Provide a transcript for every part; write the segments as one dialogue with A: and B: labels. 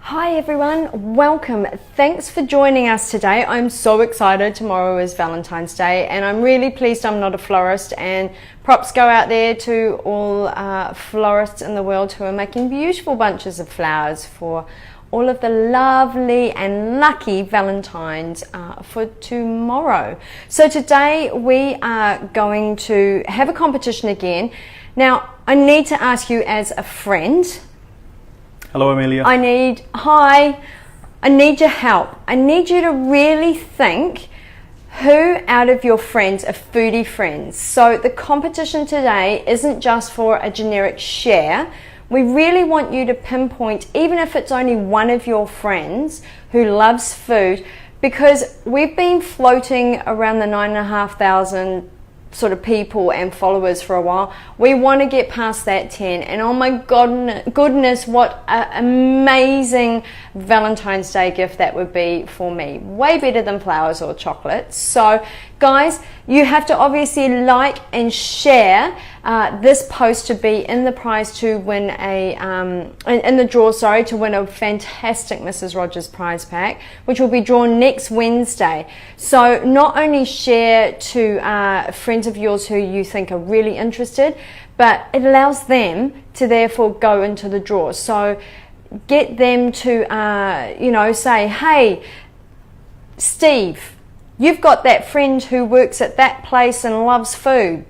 A: Hi everyone, welcome. Thanks for joining us today. I'm so excited. Tomorrow is Valentine's Day and I'm really pleased I'm not a florist, and props go out there to all florists in the world who are making beautiful bunches of flowers for all of the lovely and lucky Valentines for tomorrow. So today we are going to have a competition again. Now I need to ask you as a friend.
B: Hello Amelia.
A: I need your help. I need you to really think who out of your friends are foodie friends. So the competition today isn't just for a generic share. We really want you to pinpoint, even if it's only one of your friends who loves food, because we've been floating around the 9,500 sort of people and followers for a while. We want to get past that 10, and oh my goodness, what an amazing Valentine's Day gift that would be for me. Way better than flowers or chocolates. So guys, you have to obviously like and share this post to be in the prize to win a in the draw, sorry, to win a fantastic Mrs. Rogers prize pack, which will be drawn next Wednesday. So not only share to friends of yours who you think are really interested, but it allows them to therefore go into the draw. So get them to you know, say, hey Steve, you've got that friend who works at that place and loves food.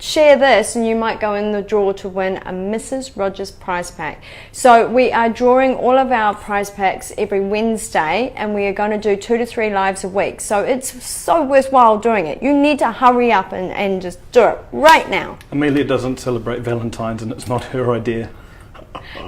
A: Share this and you might go in the draw to win a Mrs. Rogers prize pack. So we are drawing all of our prize packs every Wednesday, and we are going to do 2 to 3 lives a week. So it's so worthwhile doing it. You need to hurry up and just do it right now.
B: Amelia doesn't celebrate Valentine's and it's not her idea.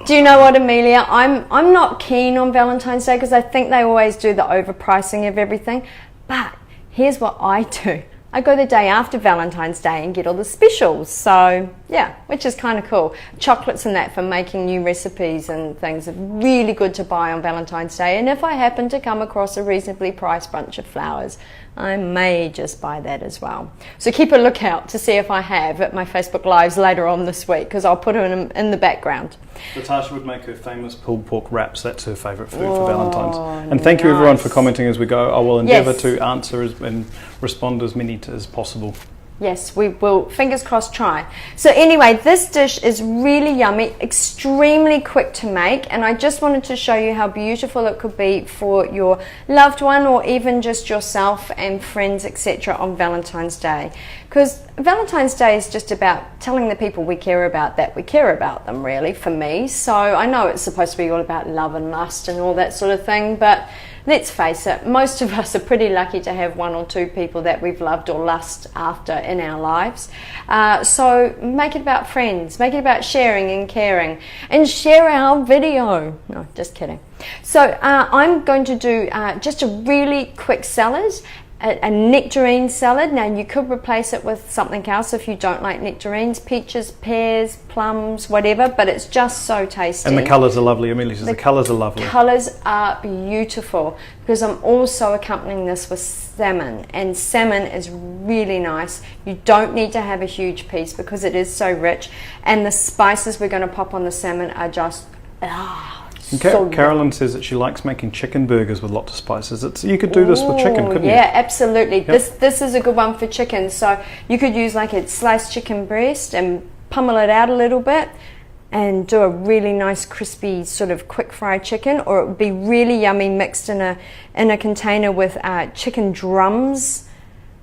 A: Do you know what, Amelia? I'm not keen on Valentine's Day because I think they always do the overpricing of everything. But here's what I do. I go the day after Valentine's Day and get all the specials. So yeah, which is kind of cool. Chocolates and that for making new recipes and things are really good to buy on Valentine's Day. And if I happen to come across a reasonably priced bunch of flowers, I may just buy that as well. So keep a lookout to see if I have at my Facebook Lives later on this week, because I'll put them in the background.
B: Natasha would make her famous pulled pork wraps. That's her favourite food for Valentine's. And thank you everyone for commenting as we go. I will endeavour to answer and respond as many as possible.
A: Yes, we will, fingers crossed, try. So anyway, this dish is really yummy, extremely quick to make, and I just wanted to show you how beautiful it could be for your loved one or even just yourself and friends, etc. on Valentine's Day. Because Valentine's Day is just about telling the people we care about that we care about them, really, for me. So I know it's supposed to be all about love and lust and all that sort of thing, but let's face it, most of us are pretty lucky to have 1 or 2 people that we've loved or lust after in our lives. So make it about friends, make it about sharing and caring, and share our video. No, just kidding. So I'm going to do just a really quick salad, a nectarine salad. Now you could replace it with something else if you don't like nectarines, peaches, pears, plums, whatever, but it's just so tasty.
B: And the colours are lovely. Amelia says the colours are lovely.
A: Colours are beautiful, because I'm also accompanying this with salmon, and salmon is really nice. You don't need to have a huge piece because it is so rich, and the spices we're going to pop on the salmon are just
B: Carolyn says that she likes making chicken burgers with lots of spices. You could do this with chicken, couldn't you?
A: Yeah, absolutely. Yep. This is a good one for chicken. So you could use like a sliced chicken breast and pummel it out a little bit and do a really nice crispy sort of quick fried chicken, or it would be really yummy mixed in a container with chicken drums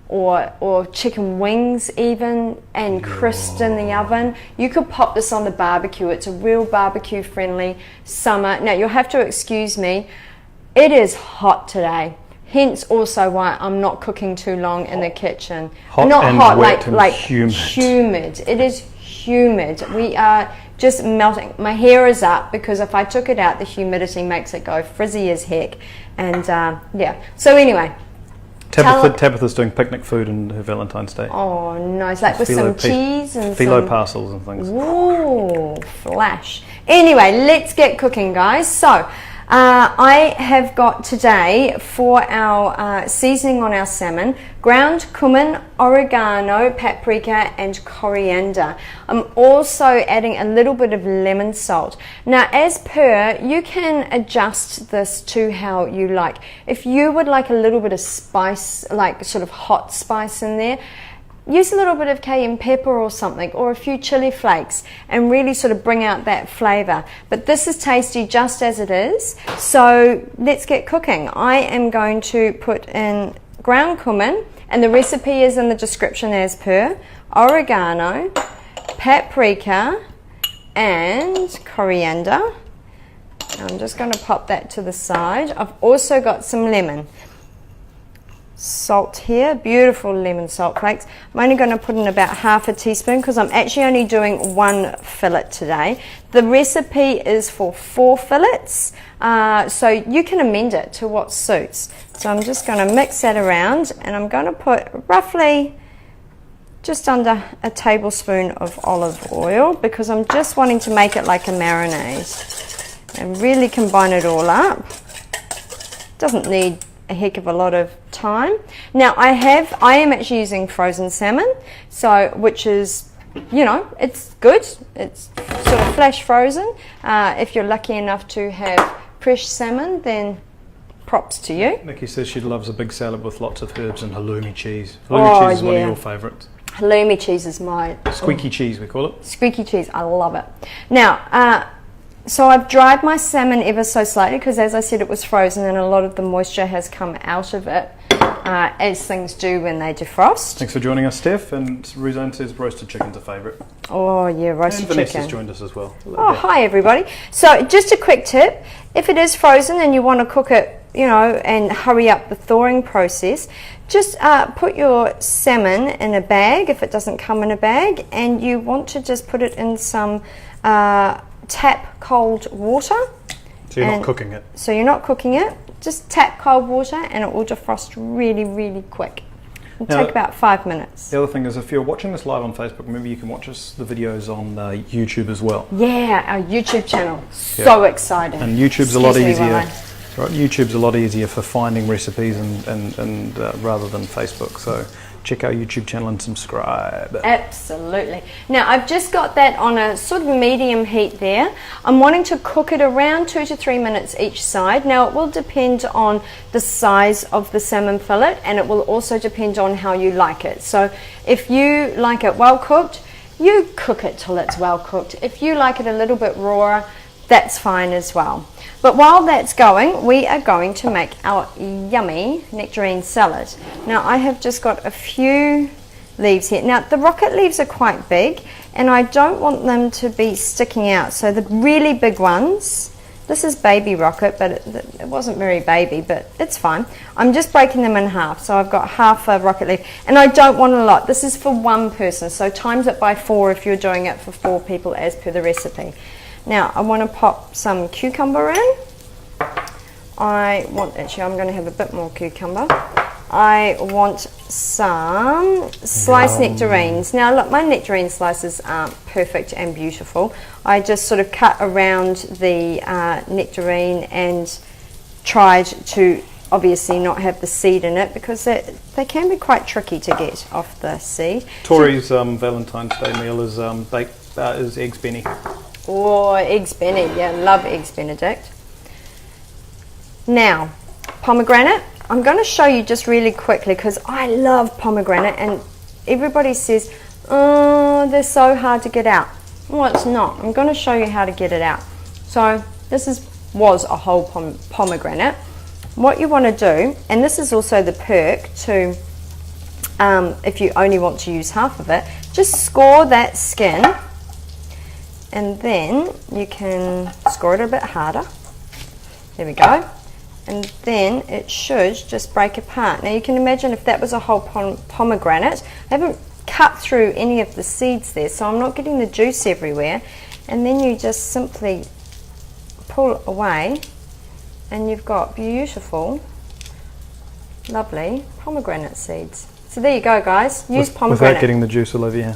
A: or chicken wings even, and crisped in the oven. You could pop this on the barbecue. It's a real barbecue friendly summer. Now you'll have to excuse me, it is hot today, hence also why I'm not cooking too long in the kitchen. Not hot, like humid. It is humid. We are just melting. My hair is up because if I took it out, the humidity makes it go frizzy as heck. And yeah, so anyway,
B: Tabitha's doing picnic food on her Valentine's Day.
A: Oh, nice. Like with some cheese and
B: phyllo parcels and things.
A: Ooh, flash. Anyway, let's get cooking, guys. So, I have got today for our seasoning on our salmon, ground cumin, oregano, paprika and coriander. I'm also adding a little bit of lemon salt. Now as per, you can adjust this to how you like. If you would like a little bit of spice, like sort of hot spice in there, use a little bit of cayenne pepper or something, or a few chili flakes, and really sort of bring out that flavor. But this is tasty just as it is, so let's get cooking. I am going to put in ground cumin, and the recipe is in the description as per, oregano, paprika and coriander. I'm just going to pop that to the side. I've also got some lemon. Salt here, beautiful lemon salt flakes. I'm only going to put in about half a teaspoon because I'm actually only doing 1 fillet today. The recipe is for 4 fillets, so you can amend it to what suits. So I'm just going to mix that around, and I'm going to put roughly just under a tablespoon of olive oil because I'm just wanting to make it like a marinade and really combine it all up. Doesn't need a heck of a lot of time. Now I am actually using frozen salmon, so which is, you know, it's good. It's sort of flash frozen. If you're lucky enough to have fresh salmon, then props to you.
B: Nikki says she loves a big salad with lots of herbs and halloumi cheese. Halloumi cheese is one of your favourites.
A: Halloumi cheese is my
B: squeaky cheese, we call it.
A: Squeaky cheese, I love it. Now so I've dried my salmon ever so slightly because, as I said, it was frozen and a lot of the moisture has come out of it, as things do when they defrost.
B: Thanks for joining us, Steph. And Ruzanne says roasted chicken's a favourite.
A: Oh yeah, roasted chicken.
B: And Vanessa's joined us as well.
A: Oh, hi everybody. So just a quick tip, if it is frozen and you want to cook it, you know, and hurry up the thawing process, just put your salmon in a bag if it doesn't come in a bag, and you want to just put it in some tap cold water.
B: So you're not cooking it.
A: So you're not cooking it, just tap cold water and it will defrost really, really quick. It'll take about 5 minutes.
B: The other thing is, if you're watching this live on Facebook, maybe you can watch the videos on YouTube as well.
A: Yeah, our YouTube channel. So exciting.
B: And YouTube's a lot easier. Right, YouTube's a lot easier for finding recipes and rather than Facebook. So check our YouTube channel and subscribe.
A: Absolutely. Now I've just got that on a sort of medium heat there. I'm wanting to cook it around 2 to 3 minutes each side. Now it will depend on the size of the salmon fillet, and it will also depend on how you like it. So if you like it well cooked, you cook it till it's well cooked. If you like it a little bit rawer, that's fine as well. But while that's going, we are going to make our yummy nectarine salad. Now I have just got a few leaves here. Now the rocket leaves are quite big and I don't want them to be sticking out. So the really big ones, this is baby rocket, but it wasn't very baby, but it's fine. I'm just breaking them in half. So I've got half a rocket leaf, and I don't want a lot. This is for 1 person, so times it by 4 if you're doing it for 4 people as per the recipe. Now I want to pop some cucumber in. I'm going to have a bit more cucumber. I want some sliced nectarines. Now look, my nectarine slices aren't perfect and beautiful. I just sort of cut around the nectarine and tried to obviously not have the seed in it because they can be quite tricky to get off the seed.
B: Tori's Valentine's Day meal is eggs Benny.
A: Oh, eggs Benny, yeah, love eggs Benedict. Now, pomegranate, I'm going to show you just really quickly because I love pomegranate and everybody says, oh, they're so hard to get out. Well, it's not. I'm going to show you how to get it out. So this was a whole pomegranate. What you want to do, and this is also the perk to, if you only want to use half of it, just score that skin. And then you can score it a bit harder. There we go. And then it should just break apart. Now you can imagine if that was a whole pomegranate, I haven't cut through any of the seeds there, so I'm not getting the juice everywhere. And then you just simply pull away and you've got beautiful, lovely pomegranate seeds. So there you go, guys. Use pomegranate.
B: Without getting the juice all over your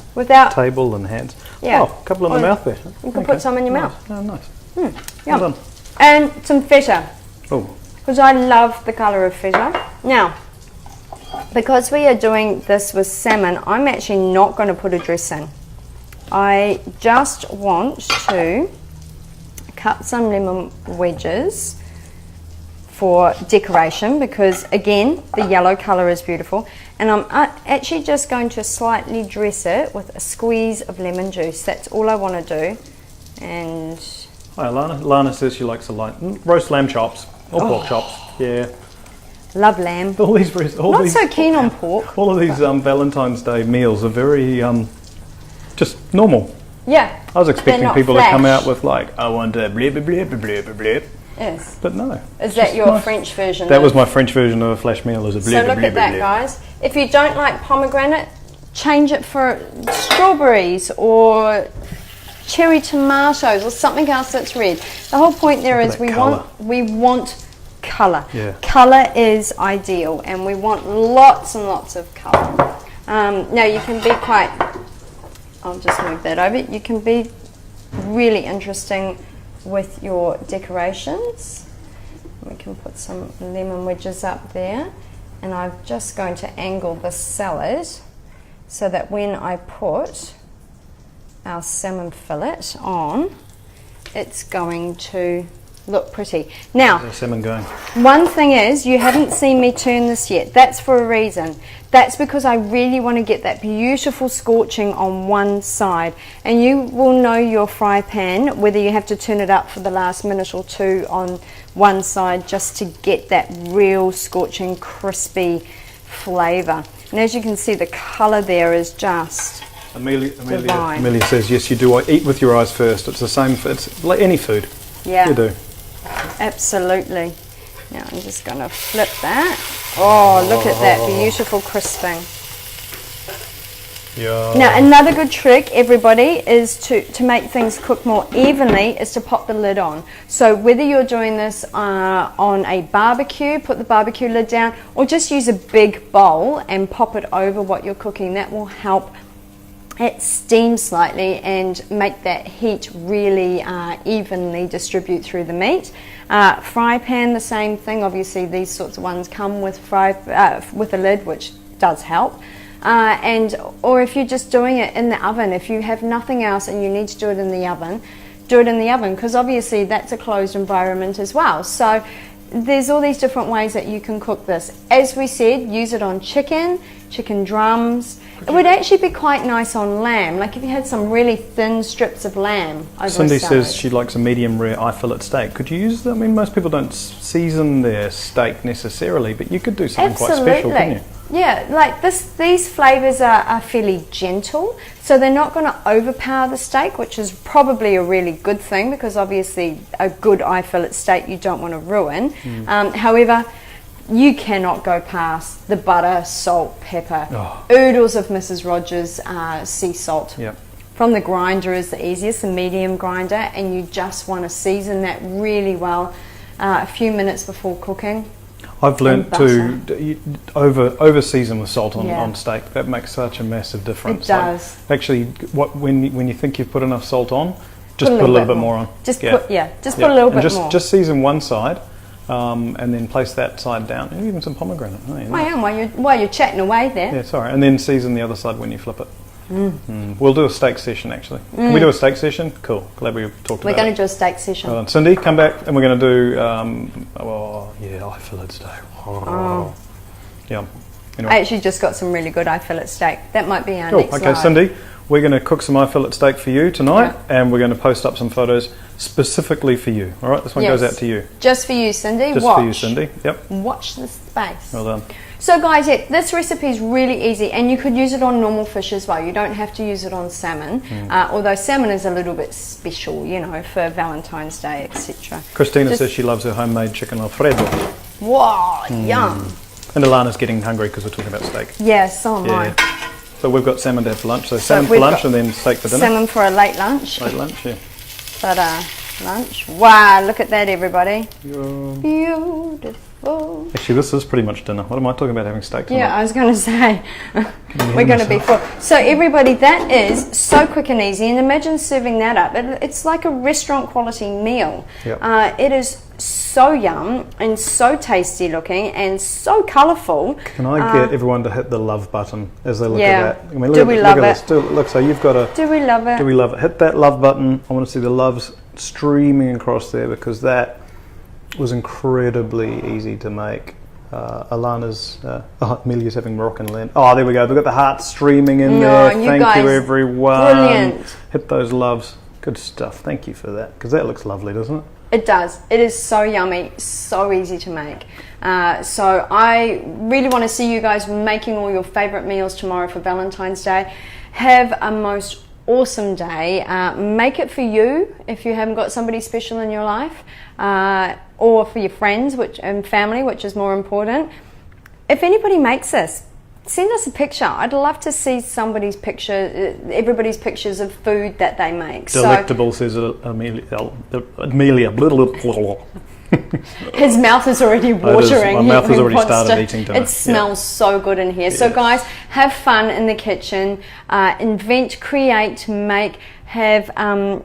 B: table and hands.
A: Yeah.
B: Oh, a couple in the mouth there.
A: You can put some in your mouth.
B: Oh, nice.
A: Yum.
B: Well done.
A: And some feta.
B: Oh.
A: Because I love the colour of feta. Now, because we are doing this with salmon, I'm actually not going to put a dressing. I just want to cut some lemon wedges for decoration because, again, the yellow colour is beautiful. And I'm actually just going to slightly dress it with a squeeze of lemon juice. That's all I want to do. And
B: hi, Lana. Lana says she likes roast lamb chops or pork chops. Yeah.
A: Love lamb.
B: Not
A: so keen on pork.
B: All of these Valentine's Day meals are very just normal.
A: Yeah.
B: I was expecting people
A: flash.
B: to come out with like, I want a blip, blip, blip, blip, blip.
A: Yes.
B: But no.
A: Is that your French version?
B: That was my French version of a flash meal. Is a blip,
A: so look at that, guys. If you don't like pomegranate, change it for strawberries or cherry tomatoes or something else that's red. The whole point there is we want colour.
B: Yeah.
A: Colour is ideal, and we want lots and lots of colour. Now you can be quite. I'll just move that over. You can be really interesting with your decorations. We can put some lemon wedges up there, and I'm just going to angle the salad so that when I put our salmon fillet on, it's going to look pretty. Now,
B: how's the salmon going?
A: One thing is, you haven't seen me turn this yet. That's for a reason. That's because I really want to get that beautiful scorching on one side. And you will know your fry pan, whether you have to turn it up for the last minute or two on one side just to get that real scorching, crispy flavour. And as you can see, the colour there is just
B: Amelia
A: divine.
B: says, yes, you do. I eat with your eyes first. It's the same. It's like any food.
A: Yeah.
B: You do.
A: Absolutely. Now I'm just going to flip that. Oh, look at that beautiful crisping.
B: Yeah.
A: Now another good trick, everybody, is to make things cook more evenly is to pop the lid on. So whether you're doing this on a barbecue, put the barbecue lid down, or just use a big bowl and pop it over what you're cooking, that will help it steam slightly and make that heat really evenly distribute through the meat. Fry pan, the same thing. Obviously these sorts of ones come with with a lid, which does help. Or if you're just doing it in the oven, if you have nothing else and you need to do it in the oven, do it in the oven, because obviously that's a closed environment as well. So there's all these different ways that you can cook this. As we said, use it on chicken drums. It would actually be quite nice on lamb, like if you had some really thin strips of lamb over
B: Cindy
A: a salad.
B: says she likes a medium rare eye fillet steak. Could you use that? I mean, most people don't season their steak necessarily, but you could do something quite special, couldn't you?
A: Yeah, like these flavours are fairly gentle, so they're not going to overpower the steak, which is probably a really good thing, because obviously a good eye fillet steak you don't want to ruin. However, you cannot go past the butter, salt, pepper, oodles of Mrs. Rogers sea salt.
B: Yep.
A: From the grinder is the easiest, the medium grinder, and you just want to season that really well a few minutes before cooking.
B: I've learnt to over season with salt on steak. That makes such a massive difference.
A: It does.
B: Like, actually, when you think you've put enough salt on, just put a little bit more on.
A: Just put a little bit more.
B: Just season one side, and then place that side down, and even some pomegranate. Oh, yeah.
A: I am while you're chatting away there.
B: Yeah, sorry, and then season the other side when you flip it. We'll do a steak session actually. Can we do a steak session? Cool. Glad we talked about it.
A: We're going to do a steak session.
B: Well done. Cindy, come back and we're going to do eye fillet steak. Yeah. Anyway.
A: I actually just got some really good eye fillet steak. That might be our next
B: Okay,
A: live.
B: Cindy, we're going to cook some eye fillet steak for you tonight, and we're going to post up some photos specifically for you. All right, this one goes out to you.
A: Just for you, Cindy.
B: Just for you, Cindy. Yep.
A: Watch the space.
B: Well done.
A: So guys, this recipe is really easy, and you could use it on normal fish as well. You don't have to use it on salmon, although salmon is a little bit special, you know, for Valentine's Day, etc.
B: Christina says she loves her homemade chicken alfredo.
A: Wow, yum.
B: And Alana's getting hungry because we're talking about steak.
A: Yeah, so am I.
B: So we've got salmon to have for lunch. So salmon for lunch and then steak for dinner.
A: Salmon for a late lunch.
B: Late lunch, yeah.
A: But lunch. Wow, look at that, everybody.
B: Yeah.
A: Beautiful.
B: Actually, this is pretty much dinner. What am I talking about having steak tonight?
A: Yeah, I was going to say, we're going to be full. So everybody, that is so quick and easy, and imagine serving that up. It's like a restaurant quality meal.
B: Yep.
A: It is so yum and so tasty looking and so colourful.
B: Can I get everyone to hit the love button as they look at that? I mean,
A: Do we love it?
B: Look, so you've got to...
A: Do we love it?
B: Do we love it? Hit that love button. I want to see the loves streaming across there, because that was incredibly easy to make. Alana's, Amelia's having Moroccan lamb. Oh, there we go. We've got the heart streaming in there. Thank you, everyone.
A: Brilliant.
B: Hit those loves. Good stuff. Thank you for that, because that looks lovely, doesn't it?
A: It does. It is so yummy, so easy to make. So I really want to see you guys making all your favourite meals tomorrow for Valentine's Day. Have a most awesome day. Make it for you if you haven't got somebody special in your life, or for your friends and family, which is more important. If anybody makes this, send us a picture. I'd love to see somebody's picture, everybody's pictures of food that they make.
B: Delectable, says Amelia.
A: His mouth is already watering.
B: My mouth has already started eating dinner.
A: It smells so good in here. So guys, have fun in the kitchen. Invent, create, make, have,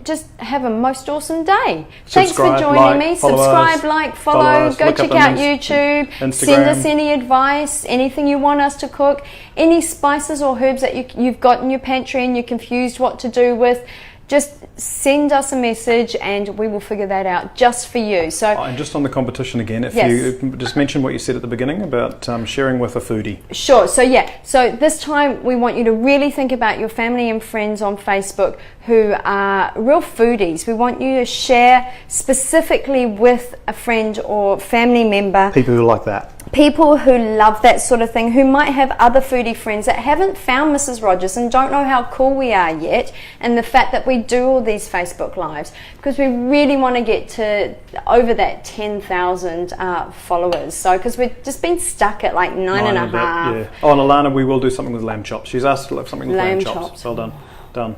A: just have a most awesome day. Thanks for joining me. Subscribe, follow, go check out YouTube.
B: Instagram.
A: Send us any advice, anything you want us to cook, any spices or herbs that you've got in your pantry and you're confused what to do with. Just send us a message and we will figure that out just for you. So,
B: and just on the competition again, if you just mention what you said at the beginning about sharing with a foodie.
A: Sure. So so this time we want you to really think about your family and friends on Facebook who are real foodies. We want you to share specifically with a friend or family member.
B: People who like that.
A: People who love that sort of thing, who might have other foodie friends that haven't found Mrs. Rogers and don't know how cool we are yet, and the fact that we do all these Facebook Lives, because we really want to get to over that 10,000 followers. So, because we've just been stuck at like 9.5.
B: Yeah. Oh, and Alana, we will do something with lamb chops. She's asked to have something with lamb chops. Well done.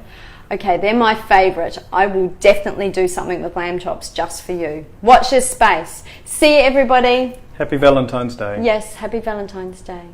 A: Okay, they're my favourite. I will definitely do something with lamb chops just for you. Watch this space. See you, everybody.
B: Happy Valentine's Day.
A: Yes, happy Valentine's Day.